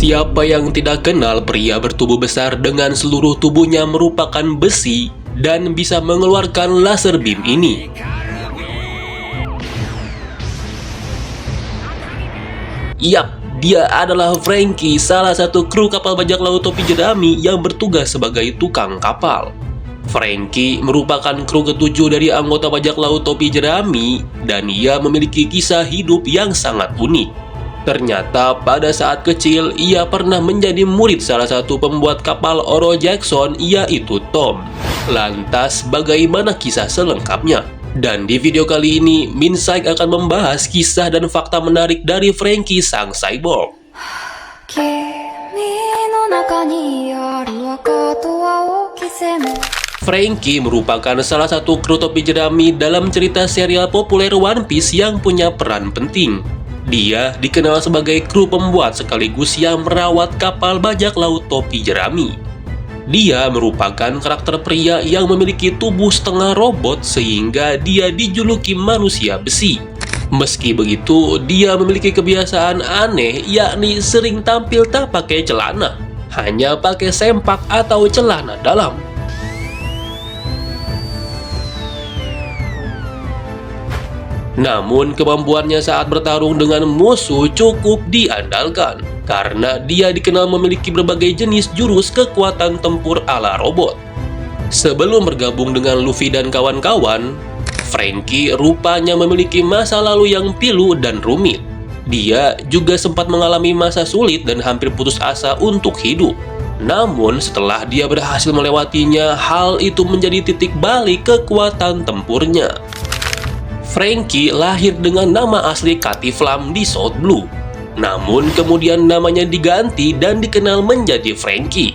Siapa yang tidak kenal pria bertubuh besar dengan seluruh tubuhnya merupakan besi dan bisa mengeluarkan laser beam ini? Yap, dia adalah Franky, salah satu kru kapal bajak laut topi jerami yang bertugas sebagai tukang kapal. Franky merupakan kru ketujuh dari anggota bajak laut topi jerami dan ia memiliki kisah hidup yang sangat unik. Ternyata pada saat kecil ia pernah menjadi murid salah satu pembuat kapal Oro Jackson, yaitu Tom. Lantas bagaimana kisah selengkapnya? Dan di video kali ini, Minsai akan membahas kisah dan fakta menarik dari Franky sang cyborg. Franky merupakan salah satu kru topi jerami dalam cerita serial populer One Piece yang punya peran penting. Dia dikenal sebagai kru pembuat sekaligus yang merawat kapal bajak laut topi jerami. Dia merupakan karakter pria yang memiliki tubuh setengah robot sehingga dia dijuluki manusia besi. Meski begitu, dia memiliki kebiasaan aneh, yakni sering tampil tak pakai celana, hanya pakai sempak atau celana dalam. Namun kemampuannya saat bertarung dengan musuh cukup diandalkan, karena dia dikenal memiliki berbagai jenis jurus kekuatan tempur ala robot. Sebelum bergabung dengan Luffy dan kawan-kawan, Franky rupanya memiliki masa lalu yang pilu dan rumit. Dia juga sempat mengalami masa sulit dan hampir putus asa untuk hidup. Namun setelah dia berhasil melewatinya, hal itu menjadi titik balik kekuatan tempurnya. Franky lahir dengan nama asli Katiflam di South Blue. Namun kemudian namanya diganti dan dikenal menjadi Franky.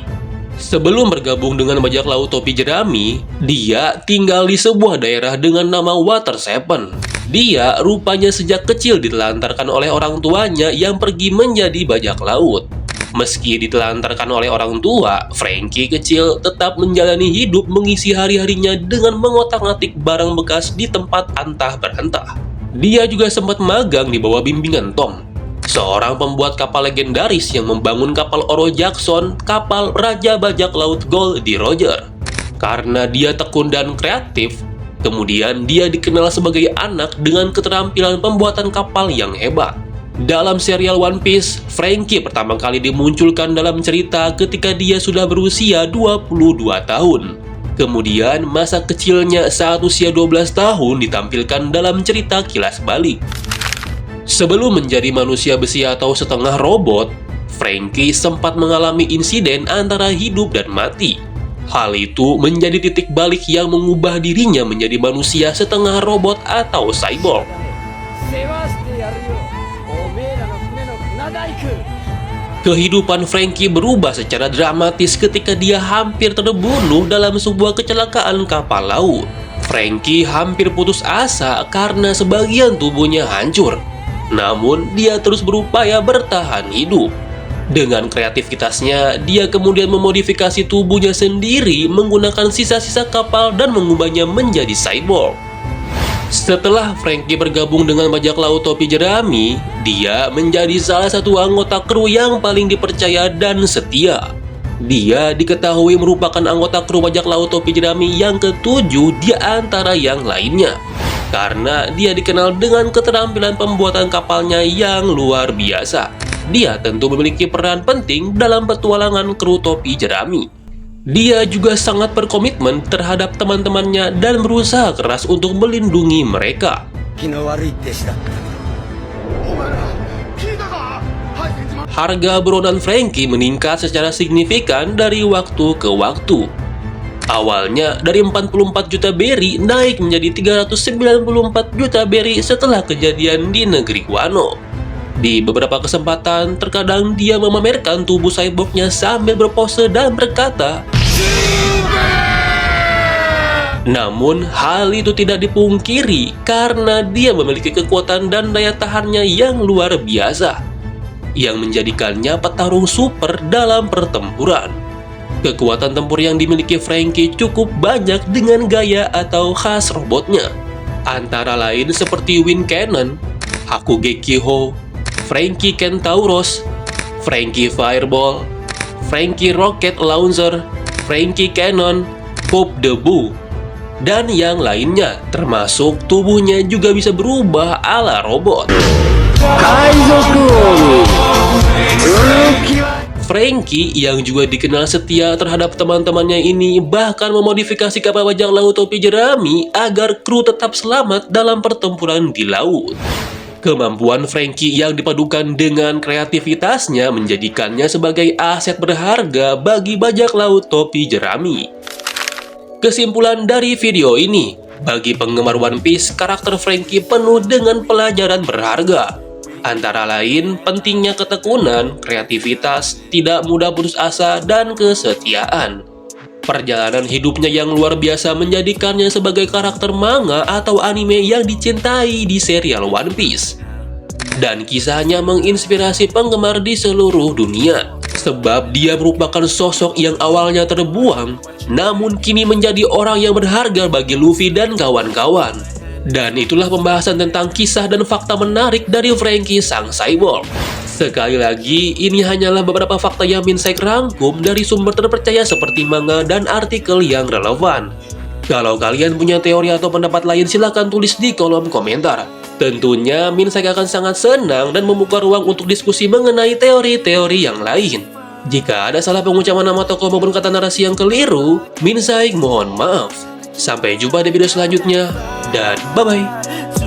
Sebelum bergabung dengan bajak laut topi jerami, dia tinggal di sebuah daerah dengan nama Water Seven. Dia rupanya sejak kecil ditelantarkan oleh orang tuanya yang pergi menjadi bajak laut. Meski ditelantarkan oleh orang tua, Franky kecil tetap menjalani hidup mengisi hari-harinya dengan mengotak-atik barang bekas di tempat antah berantah. Dia juga sempat magang di bawah bimbingan Tom, seorang pembuat kapal legendaris yang membangun kapal Oro Jackson, kapal Raja Bajak Laut Goldie Roger. Karena dia tekun dan kreatif, kemudian dia dikenal sebagai anak dengan keterampilan pembuatan kapal yang hebat. Dalam serial One Piece, Franky pertama kali dimunculkan dalam cerita ketika dia sudah berusia 22 tahun. Kemudian masa kecilnya saat usia 12 tahun ditampilkan dalam cerita Kilas Balik. Sebelum menjadi manusia besi atau setengah robot, Franky sempat mengalami insiden antara hidup dan mati. Hal itu menjadi titik balik yang mengubah dirinya menjadi manusia setengah robot atau cyborg. Kehidupan Franky berubah secara dramatis ketika dia hampir terbunuh dalam sebuah kecelakaan kapal laut. Franky hampir putus asa karena sebagian tubuhnya hancur. Namun, dia terus berupaya bertahan hidup. Dengan kreativitasnya, dia kemudian memodifikasi tubuhnya sendiri menggunakan sisa-sisa kapal dan mengubahnya menjadi cyborg. Setelah Franky bergabung dengan bajak laut topi jerami, dia menjadi salah satu anggota kru yang paling dipercaya dan setia. Dia diketahui merupakan anggota kru bajak laut topi jerami yang ketujuh di antara yang lainnya, karena dia dikenal dengan keterampilan pembuatan kapalnya yang luar biasa. Dia tentu memiliki peran penting dalam petualangan kru topi jerami. Dia juga sangat berkomitmen terhadap teman-temannya dan berusaha keras untuk melindungi mereka. Harga buronan Franky meningkat secara signifikan dari waktu ke waktu. Awalnya dari 44 juta berry naik menjadi 394 juta berry setelah kejadian di negeri Wano. Di beberapa kesempatan, terkadang dia memamerkan tubuh cyborgnya sambil berpose dan berkata, namun, hal itu tidak dipungkiri karena dia memiliki kekuatan dan daya tahannya yang luar biasa, yang menjadikannya petarung super dalam pertempuran. Kekuatan tempur yang dimiliki Franky cukup banyak dengan gaya atau khas robotnya, antara lain seperti Wind Cannon, Hakugeki Ho, Franky Kentauros, Frankie Fireball, Frankie Rocket Launcher, Frankie Cannon, Pop the Boo, dan yang lainnya, termasuk tubuhnya juga bisa berubah ala robot. Frankie yang juga dikenal setia terhadap teman-temannya ini bahkan memodifikasi kapal bajak laut topi jerami agar kru tetap selamat dalam pertempuran di laut. Kemampuan Frankie yang dipadukan dengan kreativitasnya menjadikannya sebagai aset berharga bagi bajak laut topi jerami. Kesimpulan dari video ini, bagi penggemar One Piece, karakter Frankie penuh dengan pelajaran berharga. Antara lain, pentingnya ketekunan, kreativitas, tidak mudah putus asa, dan kesetiaan. Perjalanan hidupnya yang luar biasa menjadikannya sebagai karakter manga atau anime yang dicintai di serial One Piece. Dan kisahnya menginspirasi penggemar di seluruh dunia, sebab dia merupakan sosok yang awalnya terbuang, namun kini menjadi orang yang berharga bagi Luffy dan kawan-kawan. Dan itulah pembahasan tentang kisah dan fakta menarik dari Frankie sang cyborg. Sekali lagi, ini hanyalah beberapa fakta yang Minsek rangkum dari sumber terpercaya seperti manga dan artikel yang relevan. Kalau kalian punya teori atau pendapat lain, silahkan tulis di kolom komentar. Tentunya, Minsek akan sangat senang dan membuka ruang untuk diskusi mengenai teori-teori yang lain. Jika ada salah pengucapan nama tokoh maupun kata narasi yang keliru, Minsek mohon maaf. Sampai jumpa di video selanjutnya, dan bye-bye.